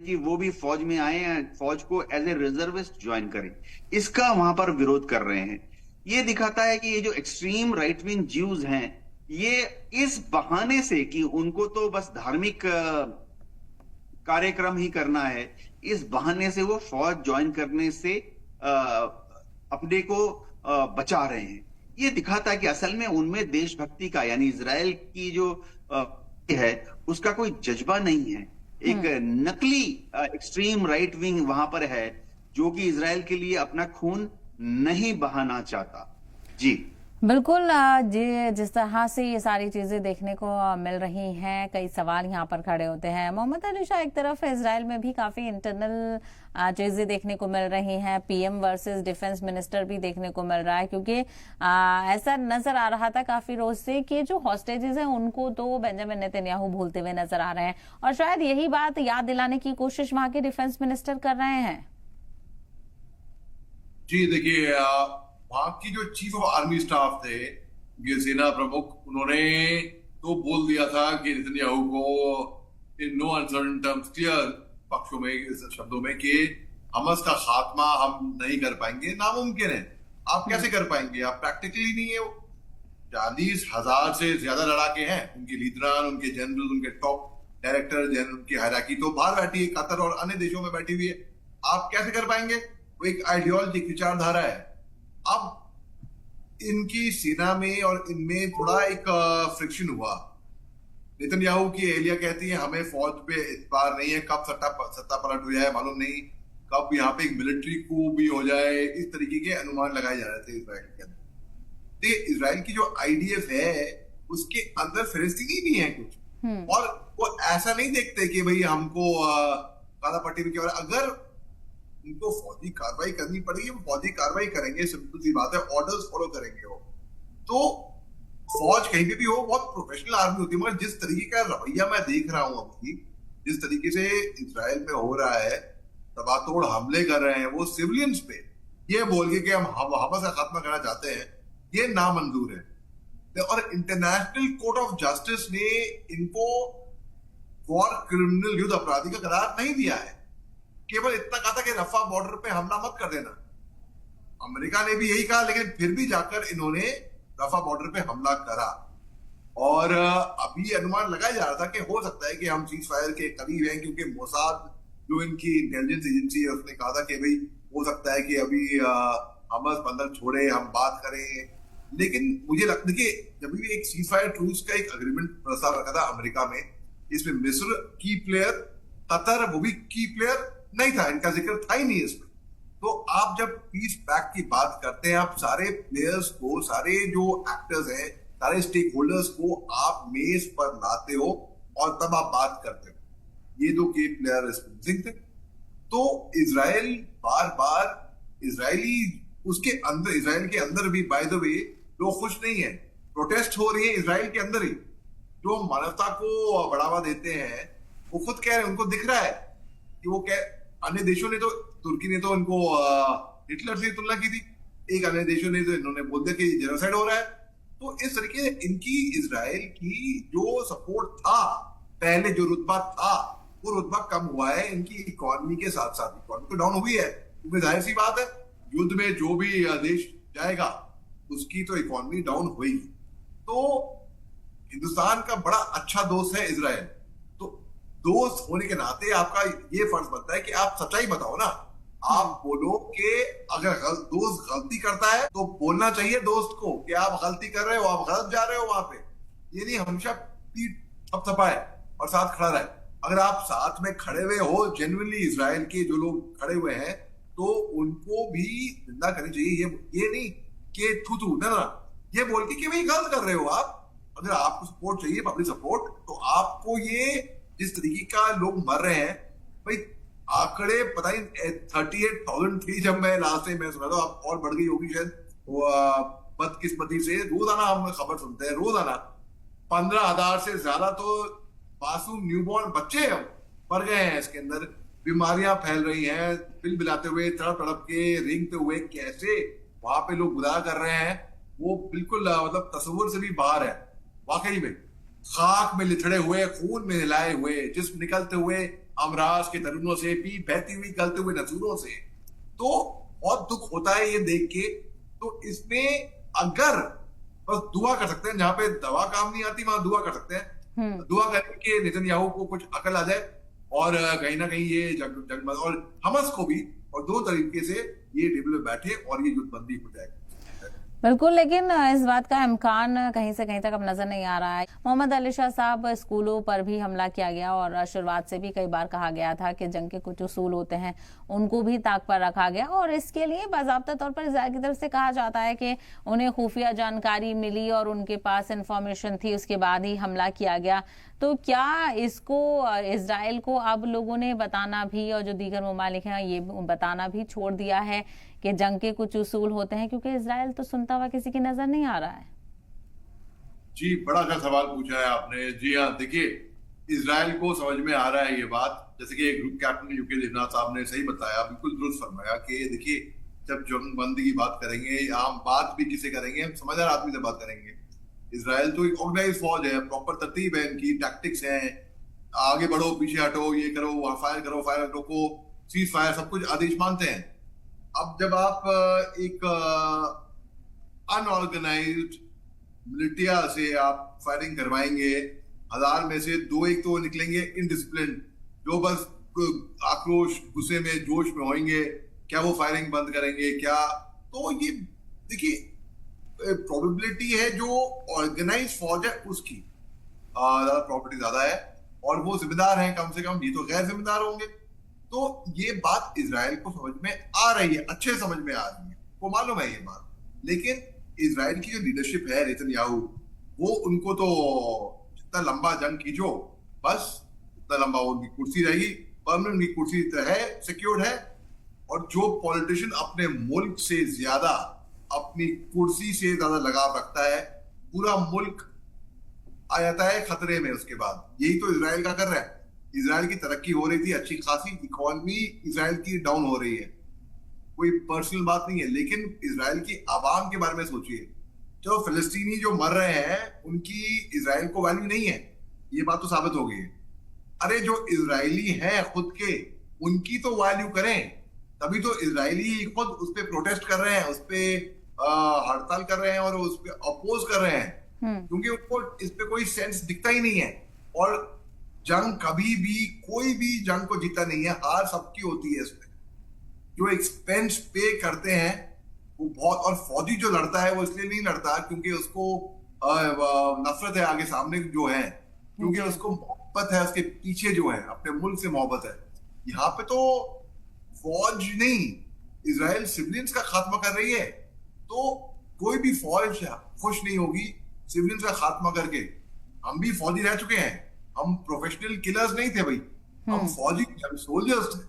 कि वो भी फौज में आए हैं, फौज को एज ए रिजर्विस्ट ज्वाइन करें। इसका वहां पर विरोध कर रहे हैं। ये दिखाता है कि ये जो एक्सट्रीम राइट विंग ज्यूज हैं, ये इस बहाने से कि उनको तो बस धार्मिक कार्यक्रम ही करना है, इस बहाने से वो फौज ज्वाइन करने से अपने को बचा रहे हैं। ये दिखाता है कि असल में उनमें देशभक्ति का, यानी इजराइल की जो है उसका कोई जज्बा नहीं है। एक नकली एक्सट्रीम राइट विंग वहां पर है जो कि इजराइल के लिए अपना खून नहीं बहाना चाहता। जी बिल्कुल। जी, जिस तरह से ये सारी चीज़ें देखने को मिल रही हैं, कई सवाल यहाँ पर खड़े होते हैं। मोहम्मद अली शाह, एक तरफ इजराइल में भी काफ़ी इंटरनल चीज़ें देखने को मिल रही हैं, पीएम वर्सेस डिफेंस मिनिस्टर भी देखने को मिल रहा है, क्योंकि ऐसा नजर आ रहा था काफ़ी रोज से कि जो हॉस्टेजेस हैं उनको तो बेंजामिन नेतन्याहू भूलते हुए नजर आ रहे हैं, और शायद यही बात याद दिलाने की कोशिश वहाँ के डिफेंस मिनिस्टर कर रहे हैं। जी देखिए, वहां की जो चीफ ऑफ आर्मी स्टाफ थे, ये सेना प्रमुख, उन्होंने तो बोल दिया था कि नेतन्याहू को in no uncertain terms, clear पक्षों में, इस शब्दों में, कि हमास का खात्मा हम नहीं कर पाएंगे, नामुमकिन है। आप कैसे कर पाएंगे? आप प्रैक्टिकली नहीं है। 40,000 से ज्यादा लड़ाके हैं, उनके लीडरान, उनके जनरल, उनके टॉप डायरेक्टर जनरल, उनकी हायरार्की तो बाहर बैठी है, कतर और अन्य देशों में बैठी हुई है। आप कैसे कर पाएंगे? वो एक आइडियोलॉजी, विचारधारा है। अब इनकी सेना में और इनमें थोड़ा एक फ्रिक्शन हुआ। नेतन्याहू की एहलिया कहती है हमें फौज पे इतबार नहीं है, कब सत्ता पलट हो जाए मालूम नहीं, कब यहाँ पे एक मिलिट्री कू भी हो जाए, इस तरीके के अनुमान लगाए जा रहे थे इजराइल के अंदर। देखिए, इजराइल की जो आईडीएफ है उसके अंदर फिलिस्तीनी भी है कुछ, और वो ऐसा नहीं देखते कि भाई हमको काला पट्टी में, क्या अगर उनको फौजी कार्रवाई करनी पड़ेगी वो फौजी कार्रवाई करेंगे, सिंपल सी बात है, ऑर्डर्स फॉलो करेंगे वो। तो फौज कहीं पे भी हो, बहुत प्रोफेशनल आर्मी होती है, मगर जिस तरीके का रवैया मैं देख रहा हूं अभी, जिस तरीके से इजराइल में हो रहा है, तबातोड़ हमले कर रहे हैं वो सिविलियंस पे, ये बोल के कि हम हमास का खात्मा करना चाहते हैं, ये नामंजूर है। और इंटरनेशनल कोर्ट ऑफ जस्टिस ने इनको वॉर क्रिमिनल, युद्ध अपराधी का करार नहीं दिया है, केवल इतना कहा था कि रफा बॉर्डर पे हमला मत कर देना। अमेरिका ने भी यही कहा, लेकिन फिर भी जाकर इन्होंने रफा बॉर्डर पे हमला करा। और अभी अनुमान लगाया जा रहा था कि हो सकता है कि हम सीज फायर के करीब हैं, क्योंकि मोसाद जो इनकी इंटेलिजेंस एजेंसी है उसने कहा था कि भाई हो सकता है कि अभी हमास बंधन छोड़े, हम बात करें। लेकिन मुझे लगता है कि जब भी एक सीज फायर ट्रूस का एक अग्रीमेंट प्रस्ताव रखा था अमेरिका में, इसमें मिस्र की प्लेयर, कतर वो भी की प्लेयर नहीं था, इनका जिक्र था ही नहीं इसमें। तो आप जब पीस पैक की बात करते हैं, आप सारे प्लेयर्स को, सारे जो एक्टर्स हैं, सारे स्टेक होल्डर्स को आप मेज पर लाते हो और तब आप बात करते हो। ये दो के प्लेयर मिसिंग थे। तो इजराइल बार बार, इजरायली उसके अंदर, इजराइल के अंदर भी बाय द वे लोग खुश नहीं है, प्रोटेस्ट हो रही है इजराइल के अंदर ही। जो मानवता को बढ़ावा देते हैं वो खुद कह रहे हैं, उनको दिख रहा है कि वो अन्य देशों ने तो, तुर्की ने तो उनको हिटलर से तुलना की थी, एक अन्य देशों ने तो इन्होंने बोल दिया कि जेनोसाइड हो रहा है। तो इस तरीके से इनकी इजराइल की जो सपोर्ट था, पहले जो रुतबा था, वो रुतबा कम हुआ है इनकी इकोनॉमी के साथ साथ। इकोनॉमी तो डाउन हुई है, क्योंकि जाहिर सी बात है युद्ध में जो भी देश जाएगा उसकी तो इकोनॉमी डाउन होगी। तो हिंदुस्तान का बड़ा अच्छा दोस्त है इजराइल, दोस्त होने के नाते आपका ये फर्ज बनता है कि आप सच्चाई बताओ ना। आप बोलो कि अगर दोस्त गलती करता है तो बोलना चाहिए दोस्त को कि आप गलती कर रहे हो, आप गलत जा रहे हो वहां पे। ये नहीं हमेशा पीठ थपथपाए और साथ खड़ा रहे। अगर आप साथ में खड़े हुए हो, जेन्युइनली इजराइल के जो लोग खड़े हुए हैं, तो उनको भी निंदा करनी चाहिए। ये नहीं कि थू ना, ये बोल के कि भाई गलत कर रहे हो आप। अगर आपको सपोर्ट चाहिए, पब्लिक सपोर्ट, तो आपको ये जिस तरीके का लोग मर रहे हैं, भाई आंकड़े पता नहीं 38,000 थी जब मैं लास्ट टाइम मैं सुना था, और बढ़ गई होगी शायद बदकिस्मती से। रोजाना हम खबर सुनते हैं, रोजाना 15,000 से ज्यादा तो मासूम न्यूबॉर्न बच्चे मर गए हैं इसके अंदर। बीमारियां फैल रही हैं, बिल बिलाते हुए, तड़प तड़प के, रेंगते हुए, कैसे वहां पे लोग गुजारा कर रहे हैं वो बिल्कुल मतलब तस्वुर से भी बाहर है। वाकई में खाक में लिथड़े हुए, खून में हिलाए हुए, जिस्म निकलते हुए, अमराज के तरुणों से भी बहती हुई गलते हुए नसूरों से। तो बहुत दुख होता है ये देख के। तो इसमें अगर बस दुआ कर सकते हैं, जहां पे दवा काम नहीं आती वहां दुआ कर सकते हैं। दुआ करें कि नेतन्याहू को कुछ अकल आ जाए और कहीं ना कहीं ये जगमग और हमस को भी, और दो तरीके से ये टेबल पे बैठे और ये युद्धबंदी हो जाए। बिल्कुल, लेकिन इस बात का इम्कान कहीं से कहीं तक अब नजर नहीं आ रहा है। मोहम्मद अली शाह साहब, स्कूलों पर भी हमला किया गया और शुरुआत से भी कई बार कहा गया था कि जंग के कुछ उसूल होते हैं उनको भी ताक पर रखा गया, और इसके लिए बाज़ाब्ता तौर पर इज़राइल की तरफ से कहा जाता है कि उन्हें खुफिया जानकारी मिली और उनके पास इंफॉर्मेशन थी, उसके बाद ही हमला किया गया। तो क्या इसको इज़राइल को अब लोगों ने बताना भी, और जो दीगर ममालिक हैं ये बताना भी छोड़ दिया है कि जंग के कुछ उसूल होते हैं, क्योंकि इज़राइल तो सुनता हुआ किसी की नजर नहीं आ रहा है? जी, बड़ा अच्छा सवाल पूछा है आपने। जी हाँ, देखिए, इजराइल को समझ में आ रहा है ये बात। जैसे कि ग्रुप कैप्टन यूके देवनाथ साहब ने सही बताया, बिल्कुल दुरुस्त फरमाया कि देखिए, जब जंग बंदी की बात करेंगे, आम बात भी किसे करेंगे, हम समझदार आदमी से बात करेंगे। इजराइल तो एक ऑर्गेनाइज फौज है, प्रॉपर तरतीब है इनकी, टैक्टिक्स हैं, आगे बढ़ो, पीछे हटो, ये करो, फायर करो, फायर रोको, सीज फायर, सब कुछ आदेश मानते हैं। अब जब आप एक अनऑर्गेनाइज्ड मिलिटिया से आप फायरिंग करवाएंगे, 1000 में से 2-1 तो निकलेंगे इनडिसिप्लिन, जो बस आक्रोश, गुस्से में, जोश में होंगे। क्या वो फायरिंग बंद करेंगे क्या? तो ये देखिए, प्रोबेबिलिटी है जो ऑर्गेनाइज फौज है उसकी ज्यादा प्रॉपर्टी ज्यादा है, और वो जिम्मेदार हैं कम से कम, ये तो गैर जिम्मेदार होंगे। तो ये बात इजराइल को समझ में आ रही है, अच्छे समझ में आ रही है, वो मालूम है ये बात। लेकिन इजराइल की जो लीडरशिप है, नेतन्याहू, वो उनको तो जितना लंबा जंग खींचो बस उतना लंबा उनकी कुर्सी रहेगी, परमानेंट उनकी कुर्सी है, सिक्योर्ड है। और जो पॉलिटिशियन अपने मुल्क से ज्यादा अपनी कुर्सी से ज्यादा लगाव रखता है, पूरा मुल्क आ जाता है खतरे में उसके बाद। यही तो इजराइल का कर रहा है। इजराइल की तरक्की हो रही थी, अच्छी खासी इकोनॉमी इजराइल की डाउन हो रही है, कोई पर्सनल बात नहीं है, लेकिन इजराइल की आवाम के बारे में सोचिए। जो फिलिस्तीनी जो मर रहे हैं उनकी इजराइल को वैल्यू नहीं है, ये बात तो साबित हो गई है। अरे जो इजरायली हैं खुद के, उनकी तो वैल्यू करें, तभी तो इजरायली खुद उस पर प्रोटेस्ट कर रहे हैं, उस पर हड़ताल कर रहे हैं और उस पर अपोज कर रहे हैं, क्योंकि उनको इस पे कोई सेंस दिखता ही नहीं है। और जंग कभी भी, कोई भी जंग को जीता नहीं है, हार सबकी होती है इसमें। जो एक्सपेंस पे करते हैं वो बहुत, और फौजी जो लड़ता है वो इसलिए नहीं लड़ता क्योंकि उसको नफरत है आगे सामने जो है, क्योंकि उसको मोहब्बत है, उसके पीछे जो है अपने मुल्क से मोहब्बत है। यहाँ पे तो फौज नहीं, इजराइल सिविलियंस का खात्मा कर रही है, तो कोई भी फौज खुश नहीं होगी सिविलियंस का खात्मा करके। हम भी फौजी रह चुके हैं, हम प्रोफेशनल किलर्स नहीं थे भाई, हम फौजी, हम सोल्जर्स थे।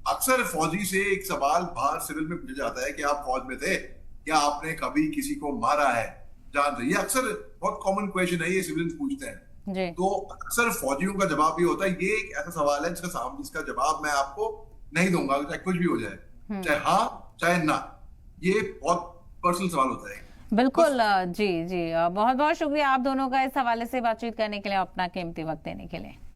अक्सर फौजी से एक सवाल बाहर सिविल में पूछा जाता है कि आप फौज में थे, क्या आपने कभी किसी को मारा है? जानते, ये अक्सर बहुत कॉमन क्वेश्चन है, ये सिविलियंस पूछते हैं। तो अक्सर फौजियों का जवाब ये होता है, ये एक ऐसा सवाल है जिसका जवाब मैं आपको नहीं दूंगा, चाहे कुछ भी हो जाए, चाहे हाँ चाहे ना, ये बहुत पर्सनल सवाल होता है। बिल्कुल जी जी, बहुत बहुत शुक्रिया आप दोनों का इस हवाले से बातचीत करने के लिए, अपना कीमती वक्त देने के लिए।